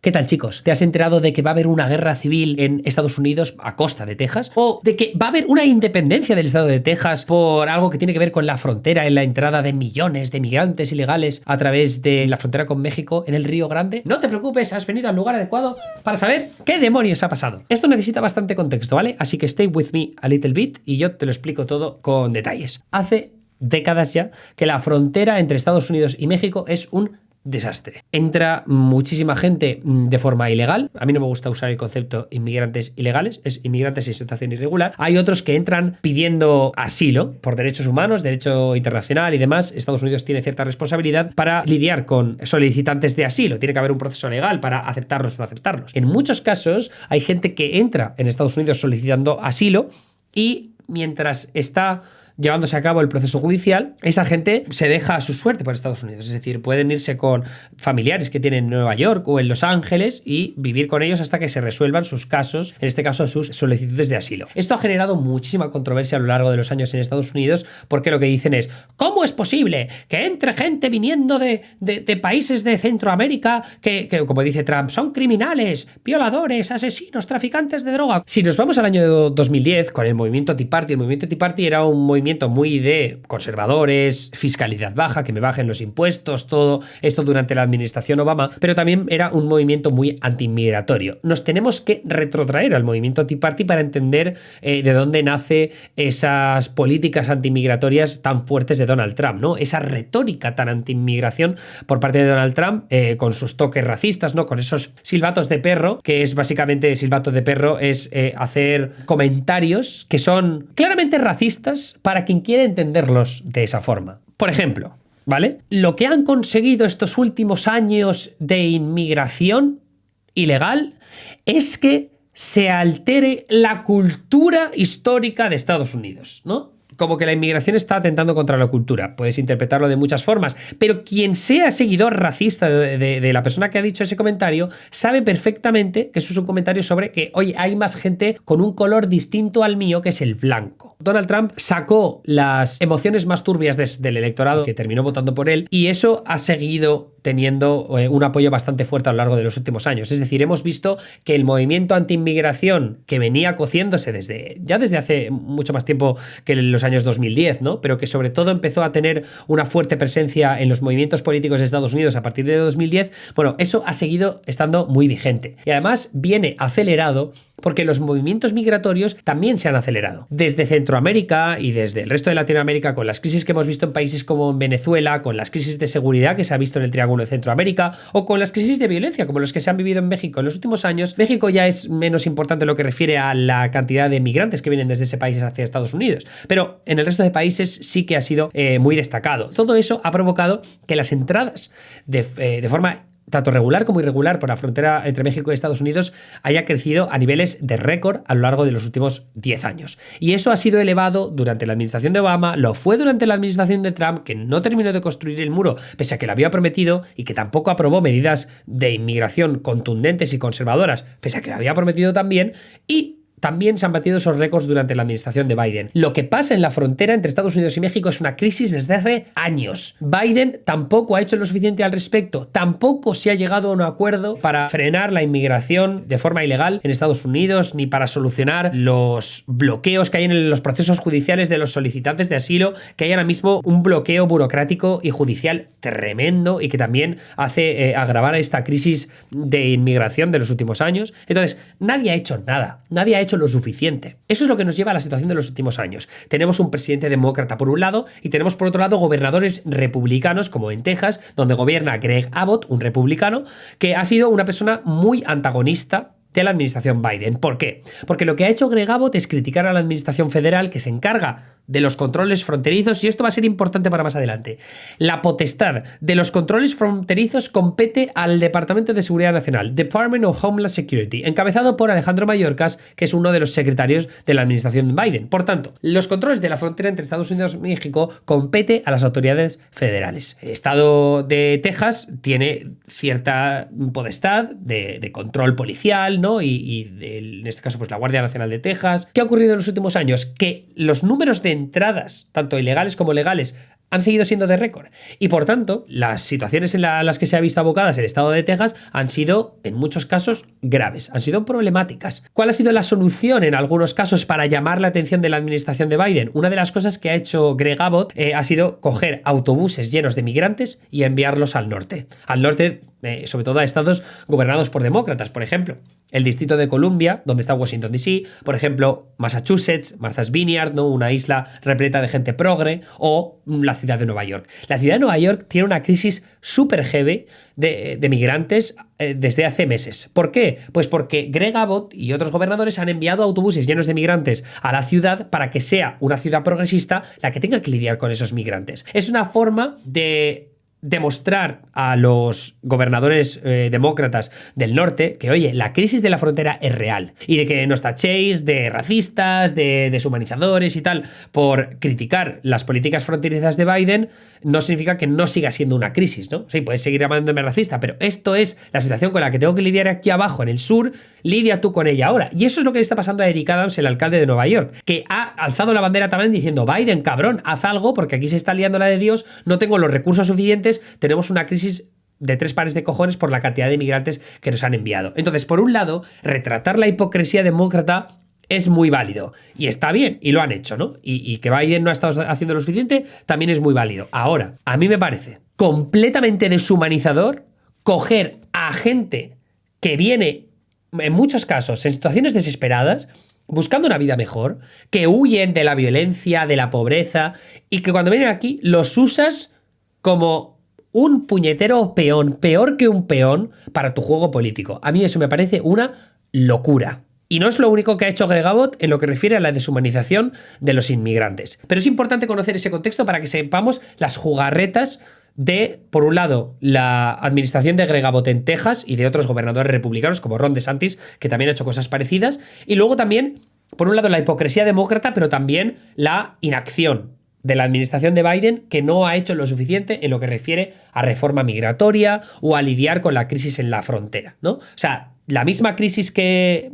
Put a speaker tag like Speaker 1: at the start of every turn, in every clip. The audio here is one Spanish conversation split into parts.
Speaker 1: ¿Qué tal, chicos? ¿Te has enterado de que va a haber una guerra civil en Estados Unidos a costa de Texas? ¿O de que va a haber una independencia del estado de Texas por algo que tiene que ver con la frontera en la entrada de millones de migrantes ilegales a través de la frontera con México en el Río Grande? No te preocupes, has venido al lugar adecuado para saber qué demonios ha pasado. Esto necesita bastante contexto, ¿vale? Así que stay with me a little bit y yo te lo explico todo con detalles. Hace décadas ya que la frontera entre Estados Unidos y México es un desastre. Entra muchísima gente de forma ilegal. A mí no me gusta usar el concepto inmigrantes ilegales, es inmigrantes en situación irregular. Hay otros que entran pidiendo asilo por derechos humanos, derecho internacional y demás. Estados Unidos tiene cierta responsabilidad para lidiar con solicitantes de asilo. Tiene que haber un proceso legal para aceptarlos o no aceptarlos. En muchos casos hay gente que entra en Estados Unidos solicitando asilo y mientras está llevándose a cabo el proceso judicial, esa gente se deja a su suerte por Estados Unidos. Es decir, pueden irse con familiares que tienen en Nueva York o en Los Ángeles y vivir con ellos hasta que se resuelvan sus casos, en este caso sus solicitudes de asilo. Esto ha generado muchísima controversia a lo largo de los años en Estados Unidos porque lo que dicen es, ¿cómo es posible que entre gente viniendo de países de Centroamérica que, como dice Trump, son criminales, violadores, asesinos, traficantes de droga? Si nos vamos al año 2010 con el movimiento Tea Party, el movimiento Tea Party era un movimiento muy de conservadores, fiscalidad baja, que me bajen los impuestos, todo esto durante la administración Obama, pero también era un movimiento muy antiinmigratorio. Nos tenemos que retrotraer al movimiento Tea Party para entender de dónde nace esas políticas antiinmigratorias tan fuertes de Donald Trump, ¿no? Esa retórica tan antiinmigración por parte de Donald Trump con sus toques racistas, ¿no? Con esos silbatos de perro, que es básicamente, silbato de perro es hacer comentarios que son claramente racistas para quien quiere entenderlos de esa forma. Por ejemplo, ¿vale? Lo que han conseguido estos últimos años de inmigración ilegal es que se altere la cultura histórica de Estados Unidos, ¿no? Como que la inmigración está atentando contra la cultura. Puedes interpretarlo de muchas formas, pero quien sea seguidor racista de la persona que ha dicho ese comentario sabe perfectamente que eso es un comentario sobre que, oye, hay más gente con un color distinto al mío que es el blanco. Donald Trump sacó las emociones más turbias del electorado que terminó votando por él y eso ha seguido teniendo un apoyo bastante fuerte a lo largo de los últimos años. Es decir, hemos visto que el movimiento antiinmigración que venía cociéndose desde hace mucho más tiempo que en los años 2010, ¿no? Pero que sobre todo empezó a tener una fuerte presencia en los movimientos políticos de Estados Unidos a partir de 2010, bueno, eso ha seguido estando muy vigente. Y además viene acelerado porque los movimientos migratorios también se han acelerado. Desde Centroamérica y desde el resto de Latinoamérica, con las crisis que hemos visto en países como en Venezuela, con las crisis de seguridad que se ha visto en el Triángulo de Centroamérica o con las crisis de violencia como los que se han vivido en México en los últimos años, México ya es menos importante en lo que refiere a la cantidad de migrantes que vienen desde ese país hacia Estados Unidos, pero en el resto de países sí que ha sido muy destacado. Todo eso ha provocado que las entradas de forma tanto regular como irregular por la frontera entre México y Estados Unidos haya crecido a niveles de récord a lo largo de los últimos 10 años. Y eso ha sido elevado durante la administración de Obama, lo fue durante la administración de Trump, que no terminó de construir el muro pese a que lo había prometido y que tampoco aprobó medidas de inmigración contundentes y conservadoras pese a que lo había prometido también, y también se han batido esos récords durante la administración de Biden. Lo que pasa en la frontera entre Estados Unidos y México es una crisis desde hace años. Biden tampoco ha hecho lo suficiente al respecto, tampoco se ha llegado a un acuerdo para frenar la inmigración de forma ilegal en Estados Unidos, ni para solucionar los bloqueos que hay en los procesos judiciales de los solicitantes de asilo, que hay ahora mismo un bloqueo burocrático y judicial tremendo y que también hace agravar esta crisis de inmigración de los últimos años. Entonces, nadie ha hecho nada, nadie ha hecho lo suficiente. Eso es lo que nos lleva a la situación de los últimos años. Tenemos un presidente demócrata por un lado y tenemos por otro lado gobernadores republicanos como en Texas, donde gobierna Greg Abbott, un republicano, que ha sido una persona muy antagonista de la administración Biden. ¿Por qué? Porque lo que ha hecho Greg Abbott es criticar a la administración federal que se encarga de los controles fronterizos, y esto va a ser importante para más adelante. La potestad de los controles fronterizos compete al Departamento de Seguridad Nacional, Department of Homeland Security, encabezado por Alejandro Mayorkas, que es uno de los secretarios de la administración Biden. Por tanto, los controles de la frontera entre Estados Unidos y México compete a las autoridades federales. El estado de Texas tiene cierta potestad de control policial, ¿no? En este caso, pues la Guardia Nacional de Texas. ¿Qué ha ocurrido en los últimos años? Que los números de entradas, tanto ilegales como legales, han seguido siendo de récord. Y por tanto, las situaciones en las que se ha visto abocadas el estado de Texas han sido, en muchos casos, graves, han sido problemáticas. ¿Cuál ha sido la solución en algunos casos para llamar la atención de la administración de Biden? Una de las cosas que ha hecho Greg Abbott ha sido coger autobuses llenos de migrantes y enviarlos al norte. Al norte, sobre todo a estados gobernados por demócratas, por ejemplo. El Distrito de Columbia, donde está Washington DC, por ejemplo, Massachusetts, Martha's Vineyard, ¿no? Una isla repleta de gente progre, o la ciudad de Nueva York. La ciudad de Nueva York tiene una crisis súper heavy de migrantes desde hace meses. ¿Por qué? Pues porque Greg Abbott y otros gobernadores han enviado autobuses llenos de migrantes a la ciudad para que sea una ciudad progresista la que tenga que lidiar con esos migrantes. Es una forma de demostrar a los gobernadores demócratas del norte que, oye, la crisis de la frontera es real y de que nos tachéis de racistas, de deshumanizadores y tal por criticar las políticas fronterizas de Biden no significa que no siga siendo una crisis, ¿no? Sí, puedes seguir llamándome racista, pero esto es la situación con la que tengo que lidiar aquí abajo en el sur, lidia tú con ella ahora. Y eso es lo que le está pasando a Eric Adams, el alcalde de Nueva York, que ha alzado la bandera también diciendo: Biden, cabrón, haz algo porque aquí se está liando la de Dios, no tengo los recursos suficientes, tenemos una crisis de 3 pares de cojones por la cantidad de migrantes que nos han enviado. Entonces, por un lado, retratar la hipocresía demócrata es muy válido y está bien, y lo han hecho, ¿no? Y que Biden no ha estado haciendo lo suficiente también es muy válido. Ahora, a mí me parece completamente deshumanizador coger a gente que viene, en muchos casos, en situaciones desesperadas, buscando una vida mejor, que huyen de la violencia, de la pobreza, y que cuando vienen aquí los usas como un puñetero peón, peor que un peón, para tu juego político. A mí eso me parece una locura. Y no es lo único que ha hecho Greg Abbott en lo que refiere a la deshumanización de los inmigrantes. Pero es importante conocer ese contexto para que sepamos las jugarretas de, por un lado, la administración de Greg Abbott en Texas y de otros gobernadores republicanos como Ron DeSantis, que también ha hecho cosas parecidas. Y luego también, por un lado, la hipocresía demócrata, pero también la inacción de la administración de Biden, que no ha hecho lo suficiente en lo que refiere a reforma migratoria o a lidiar con la crisis en la frontera, ¿no? O sea, la misma crisis que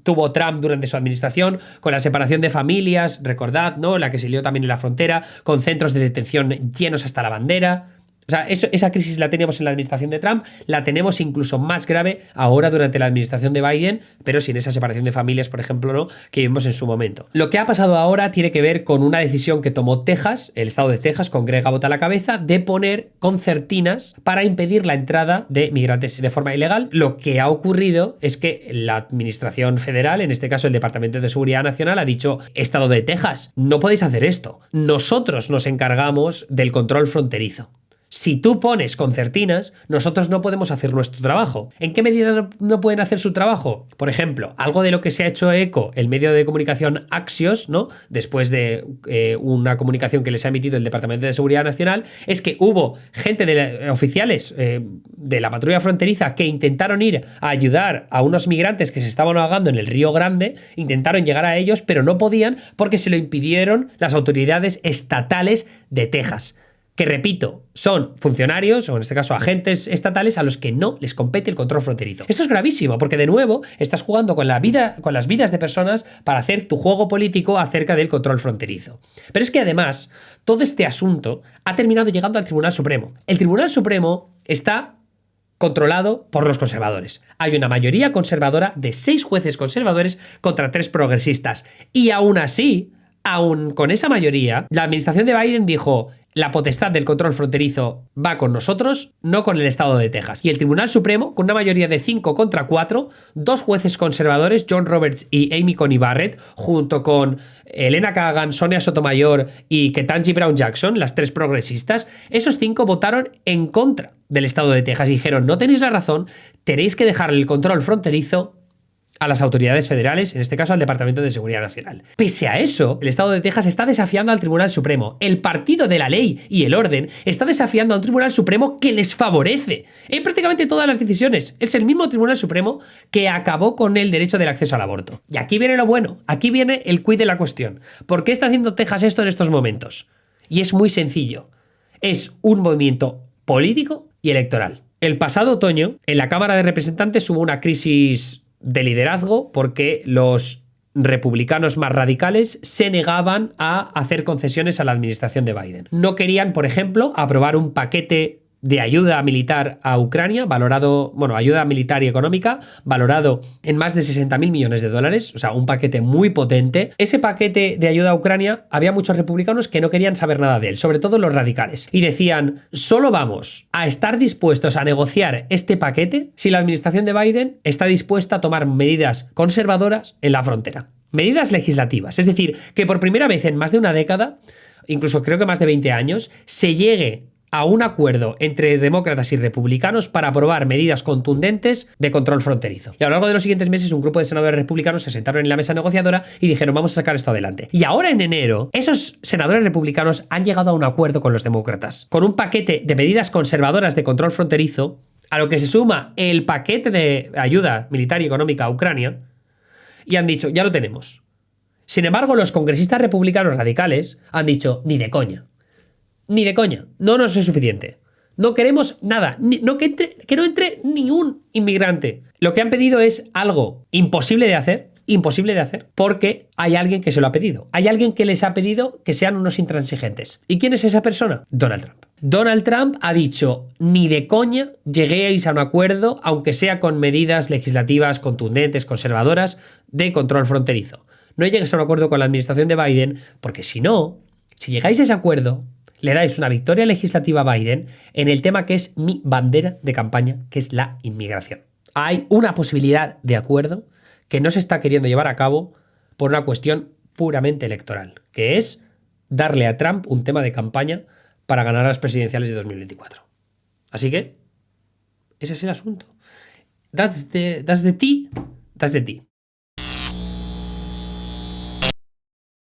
Speaker 1: tuvo Trump durante su administración, con la separación de familias, recordad, ¿no? La que se lió también en la frontera, con centros de detención llenos hasta la bandera. O sea, esa crisis la teníamos en la administración de Trump, la tenemos incluso más grave ahora durante la administración de Biden, pero sin esa separación de familias, por ejemplo, ¿no? Que vimos en su momento. Lo que ha pasado ahora tiene que ver con una decisión que tomó Texas, el estado de Texas, con Greg Abbott a la cabeza, de poner concertinas para impedir la entrada de migrantes de forma ilegal. Lo que ha ocurrido es que la administración federal, en este caso el Departamento de Seguridad Nacional, ha dicho: Estado de Texas, no podéis hacer esto. Nosotros nos encargamos del control fronterizo. Si tú pones concertinas, nosotros no podemos hacer nuestro trabajo. ¿En qué medida no pueden hacer su trabajo? Por ejemplo, algo de lo que se ha hecho eco el medio de comunicación Axios, ¿no? Después de una comunicación que les ha emitido el Departamento de Seguridad Nacional, es que hubo gente oficiales de la patrulla fronteriza que intentaron ir a ayudar a unos migrantes que se estaban ahogando en el Río Grande, intentaron llegar a ellos, pero no podían porque se lo impidieron las autoridades estatales de Texas. Que, repito, son funcionarios, o en este caso agentes estatales, a los que no les compete el control fronterizo. Esto es gravísimo, porque de nuevo estás jugando con las vidas de personas para hacer tu juego político acerca del control fronterizo. Pero es que además, todo este asunto ha terminado llegando al Tribunal Supremo. El Tribunal Supremo está controlado por los conservadores. Hay una mayoría conservadora de 6 jueces conservadores contra 3 progresistas. Y aún así, aún con esa mayoría, la administración de Biden dijo: la potestad del control fronterizo va con nosotros, no con el estado de Texas. Y el Tribunal Supremo, con una mayoría de 5 contra 4, 2 jueces conservadores, John Roberts y Amy Coney Barrett, junto con Elena Kagan, Sonia Sotomayor y Ketanji Brown Jackson, las 3 progresistas, esos 5 votaron en contra del estado de Texas y dijeron: no tenéis la razón, tenéis que dejarle el control fronterizo a las autoridades federales, en este caso al Departamento de Seguridad Nacional. Pese a eso, el estado de Texas está desafiando al Tribunal Supremo. El partido de la ley y el orden está desafiando a un Tribunal Supremo que les favorece en prácticamente todas las decisiones. Es el mismo Tribunal Supremo que acabó con el derecho del acceso al aborto. Y aquí viene lo bueno, aquí viene el quid de la cuestión. ¿Por qué está haciendo Texas esto en estos momentos? Y es muy sencillo. Es un movimiento político y electoral. El pasado otoño, en la Cámara de Representantes hubo una crisis de liderazgo porque los republicanos más radicales se negaban a hacer concesiones a la administración de Biden. No querían, por ejemplo, aprobar un paquete de ayuda militar a Ucrania, ayuda militar y económica, valorado en más de 60.000 millones de dólares, o sea, un paquete muy potente. Ese paquete de ayuda a Ucrania, había muchos republicanos que no querían saber nada de él, sobre todo los radicales, y decían, solo vamos a estar dispuestos a negociar este paquete si la administración de Biden está dispuesta a tomar medidas conservadoras en la frontera. Medidas legislativas, es decir, que por primera vez en más de una década, incluso creo que más de 20 años, se llegue a un acuerdo entre demócratas y republicanos para aprobar medidas contundentes de control fronterizo. Y a lo largo de los siguientes meses un grupo de senadores republicanos se sentaron en la mesa negociadora y dijeron, vamos a sacar esto adelante. Y ahora en enero, esos senadores republicanos han llegado a un acuerdo con los demócratas, con un paquete de medidas conservadoras de control fronterizo, a lo que se suma el paquete de ayuda militar y económica a Ucrania, y han dicho, ya lo tenemos. Sin embargo, los congresistas republicanos radicales han dicho, ni de coña. Ni de coña, no nos es suficiente. No queremos nada, que no entre ni un inmigrante. Lo que han pedido es algo imposible de hacer, porque hay alguien que se lo ha pedido. Hay alguien que les ha pedido que sean unos intransigentes. ¿Y quién es esa persona? Donald Trump. Donald Trump ha dicho, ni de coña lleguéis a un acuerdo, aunque sea con medidas legislativas contundentes, conservadoras, de control fronterizo. No lleguéis a un acuerdo con la administración de Biden, porque si llegáis a ese acuerdo, le dais una victoria legislativa a Biden en el tema que es mi bandera de campaña, que es la inmigración. Hay una posibilidad de acuerdo que no se está queriendo llevar a cabo por una cuestión puramente electoral, que es darle a Trump un tema de campaña para ganar las presidenciales de 2024. Así que ese es el asunto. That's the tea.